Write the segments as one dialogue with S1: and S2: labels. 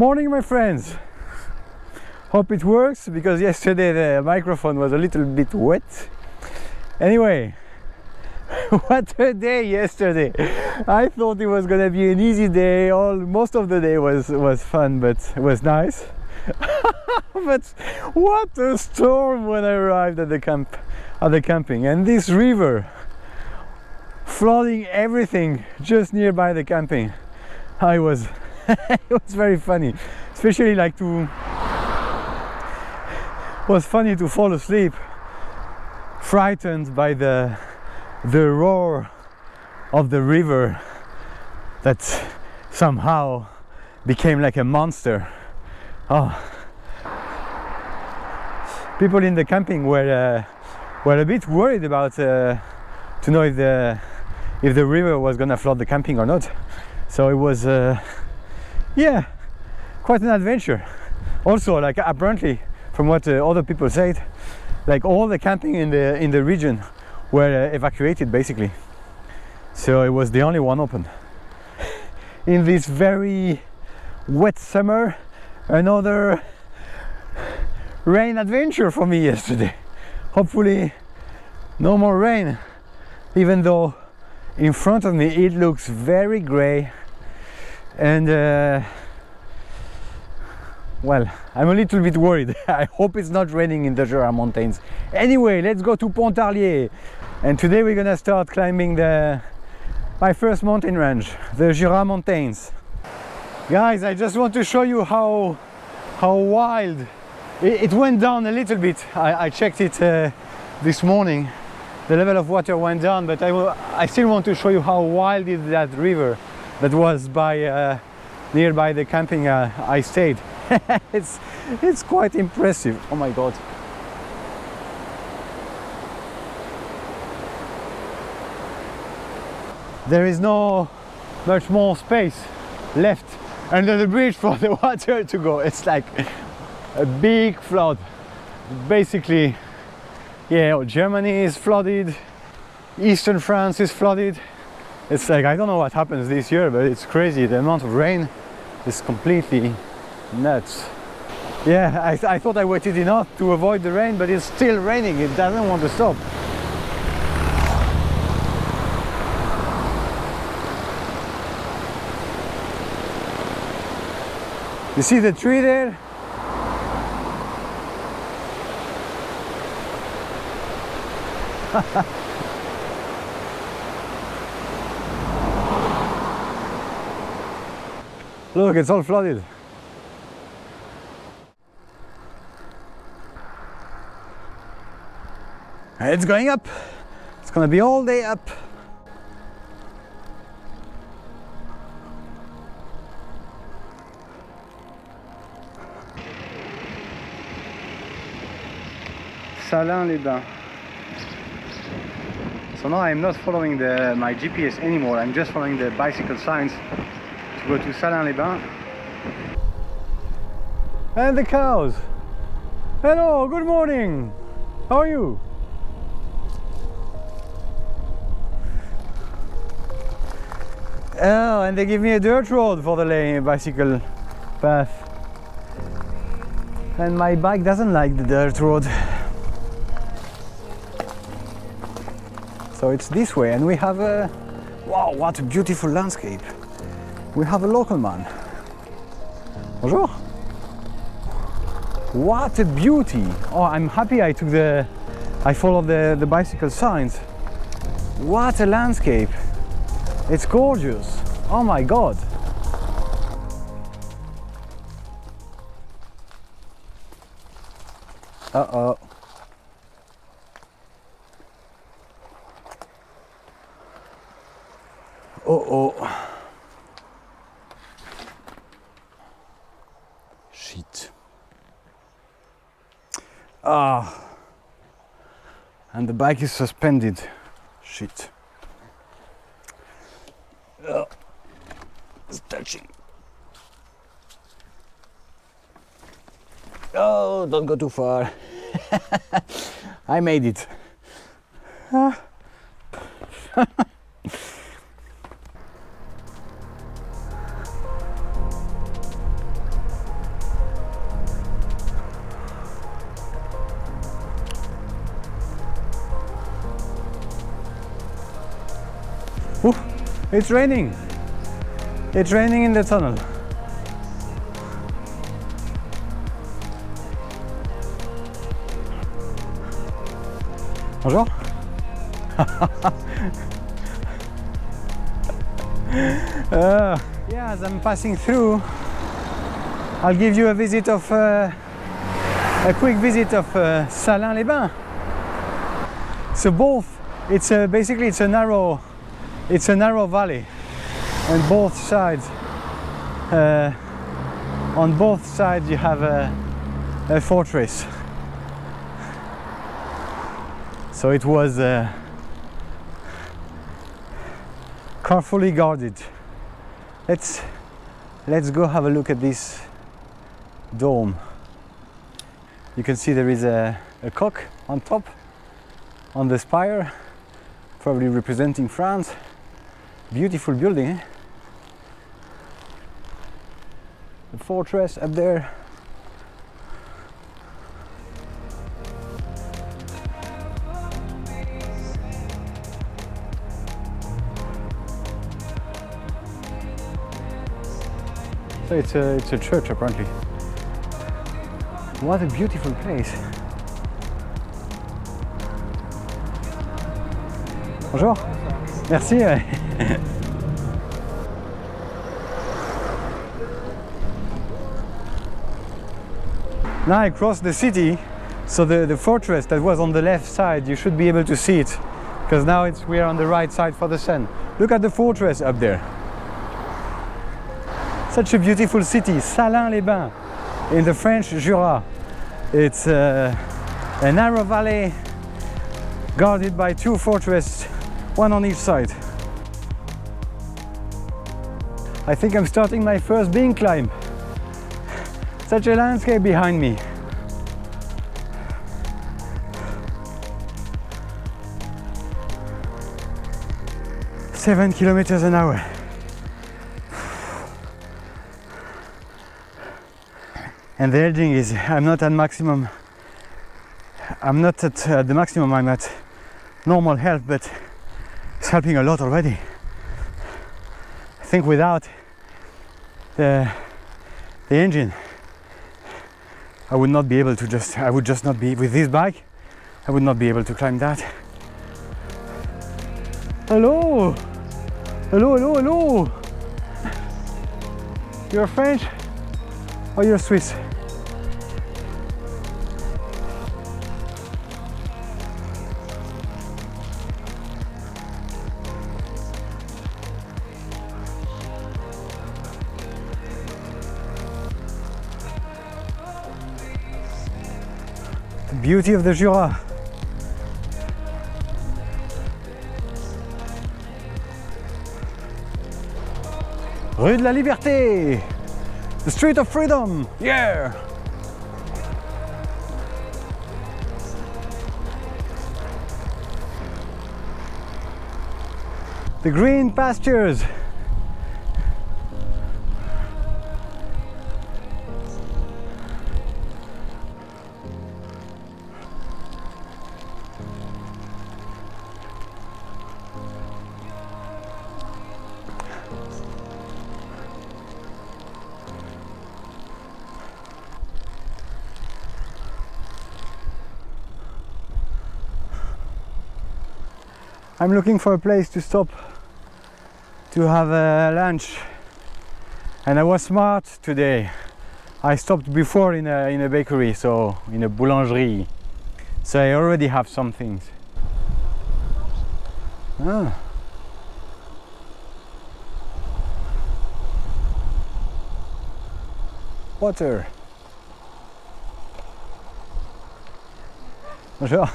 S1: Morning, my friends. Hope it works, because yesterday the microphone was a little bit wet. Anyway, what a day yesterday. I thought it was gonna be an easy day. Most of the day was fun, but it was nice. But what a storm when I arrived at the camping, and this river flooding everything just nearby the camping. It was very funny, especially was funny to fall asleep frightened by the roar of the river that somehow became like a monster. People in the camping were a bit worried about to know if the river was gonna flood the camping or not. So it was quite an adventure. Also, apparently, from what other people said, all the camping in the region were evacuated basically. So it was the only one open. In this very wet summer, another rain adventure for me yesterday. Hopefully no more rain, even though in front of me it looks very gray, and well, I'm a little bit worried. I hope it's not raining in the Jura mountains. Anyway, let's go to Pontarlier, and today we're gonna start climbing my first mountain range, the Jura mountains. Guys, I just want to show you how wild it went down a little bit. I checked it this morning. The level of water went down, but I still want to show you how wild is that river that was nearby the camping I stayed. It's quite impressive. Oh my god. There is no much more space left under the bridge for the water to go. It's like a big flood. Basically, yeah, Germany is flooded, eastern France is flooded. It's like, I don't know what happens this year, but it's crazy. The amount of rain is completely nuts. Yeah, I thought I waited enough to avoid the rain, but it's still raining. It doesn't want to stop. You see the tree there? Look, it's all flooded. It's going up. It's gonna be all day up. Salins les Bains. So now I'm not following my GPS anymore. I'm just following the bicycle signs to go to Salins les Bains. And the cows. Hello, good morning. How are you? Oh, and they give me a dirt road for the bicycle path. And my bike doesn't like the dirt road. So it's this way, and we have a... Wow, what a beautiful landscape. We have a local man. Bonjour. What a beauty. Oh, I'm happy I followed the bicycle signs. What a landscape. It's gorgeous. Oh my god. Uh-oh. Uh-oh. Shit. Ah. And the bike is suspended. Shit. Oh. It's touching. Oh, don't go too far. I made it. It's raining. It's raining in the tunnel. Bonjour. Yeah, as I'm passing through, I'll give you a visit of a quick visit of Salins les Bains. So both, it's basically it's a narrow valley, and both sides, on both sides you have a fortress. So it was carefully guarded. Let's go have a look at this dome. You can see there is a cock on top, on the spire, probably representing France. Beautiful building, eh? The fortress up there. So it's a church apparently. What a beautiful place. Bonjour. Merci. Now I cross the city, so the fortress that was on the left side, you should be able to see it, because now we're on the right side for the sun. Look at the fortress up there. Such a beautiful city, Salins les Bains, in the French Jura. It's a narrow valley guarded by two fortresses, one on each side. I think I'm starting my first Bains climb. Such a landscape behind me. Seven kilometers an hour. And the edging is, I'm not at maximum. I'm not at the maximum, I'm at normal health, but it's helping a lot already. I think without the engine, I would not be able to I would just not be, with this bike, I would not be able to climb that. Hello! Hello, hello, hello! You're French or you're Swiss? The beauty of the Jura. Rue de la Liberté, the street of freedom, yeah! The green pastures. I'm looking for a place to stop to have a lunch, and I was smart today. I stopped before in a bakery, so in a boulangerie, so I already have some things. Ah. Water. Bonjour.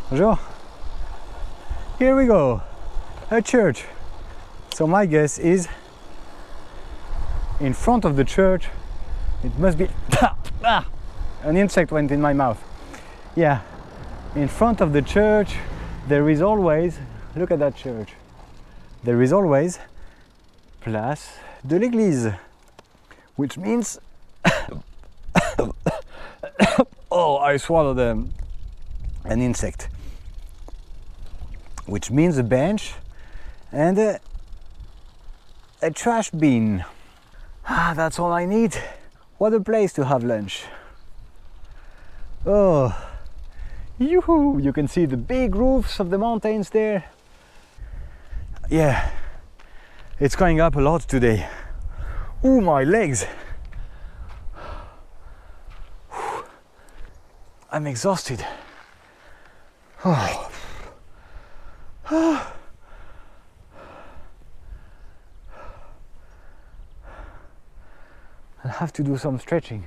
S1: Bonjour. Here we go, a church. So my guess is in front of the church, it must be an insect went in my mouth. Yeah, in front of the church there is always, look at that church, there is always Place de l'Église, which means oh, I swallowed an insect. which means a bench and a trash bin. Ah, that's all I need. What a place to have lunch. Oh, yoo-hoo! You can see the big roofs of the mountains there. Yeah, it's going up a lot today. Ooh, my legs. I'm exhausted. Oh. I'll have to do some stretching.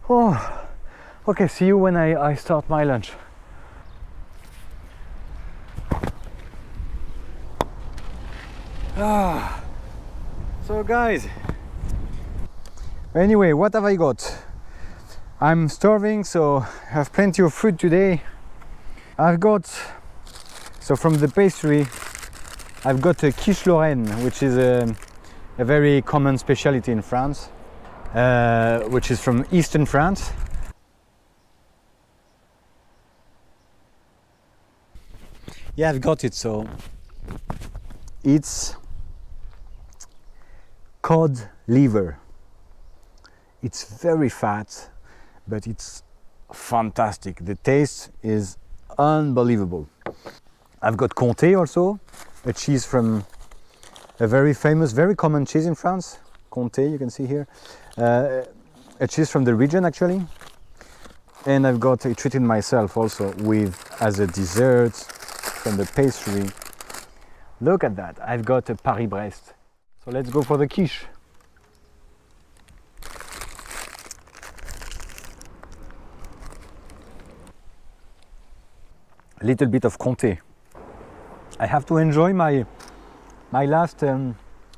S1: Oh, okay, see you when I start my lunch. Ah, so guys, anyway, what have I got? I'm starving, so I have plenty of food today. I've got, so from the pastry, I've got a quiche Lorraine, which is a very common specialty in France, which is from eastern France. Yeah, I've got it. So it's cod liver. It's very fat, but it's fantastic. The taste is unbelievable. I've got Comté also, a cheese from a very famous, very common cheese in France. Comté, you can see here. A cheese from the region actually. And I've got a treated myself also with, as a dessert from the pastry. Look at that, I've got a Paris-Brest. So let's go for the quiche. A little bit of Comté. I have to enjoy my last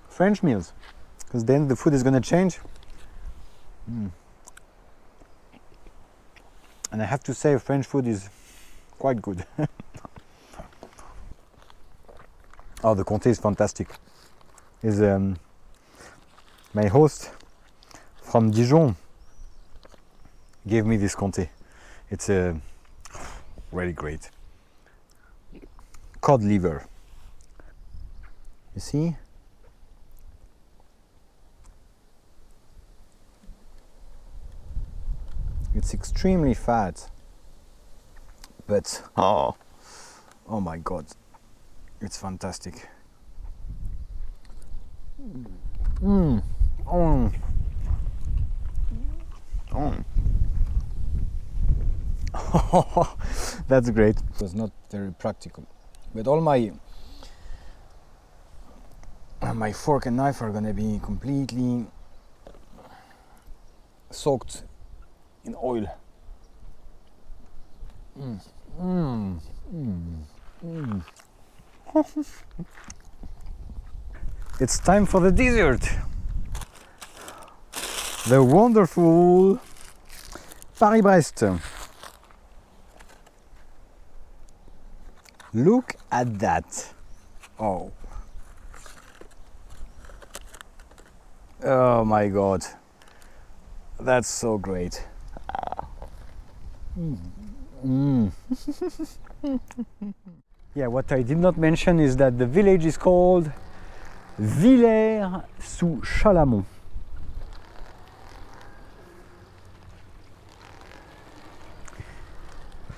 S1: French meals, because then the food is going to change. And I have to say French food is quite good. Oh, the Comté is fantastic. Is my host from Dijon gave me this Comté. It's really great. Cod liver. You see? It's extremely fat, but oh my god, it's fantastic. That's great. It was not very practical, but all my fork and knife are gonna be completely soaked in oil. It's time for the dessert. The wonderful Paris-Brest. Look at that. Oh my god. That's so great. Yeah, what I did not mention is that the village is called Villers-sous-Chalamont.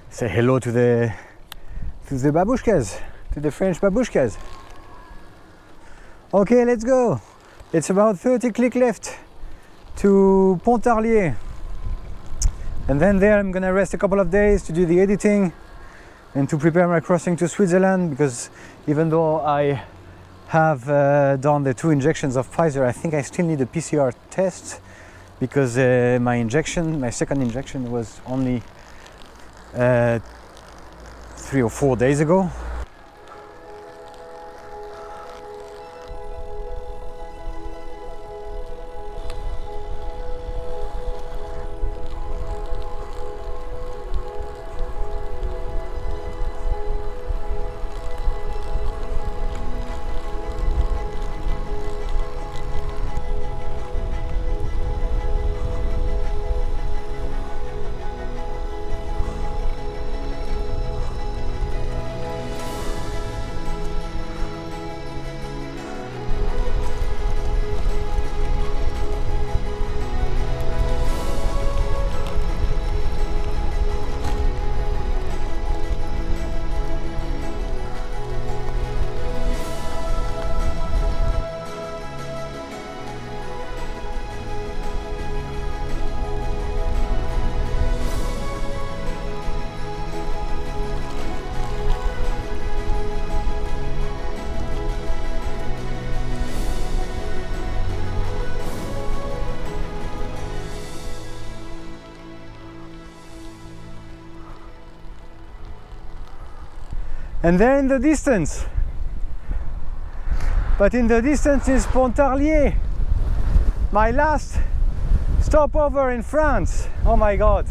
S1: Say hello to the babushkas, to the French babushkas. Okay, let's go. It's about 30 clicks left to Pontarlier. And then there I'm gonna rest a couple of days to do the editing and to prepare my crossing to Switzerland, because even though I have done the 2 injections of Pfizer, I think I still need a PCR test, because my second injection was only 3 or 4 days ago. And there in the distance, but in the distance is Pontarlier, my last stopover in France. Oh my God.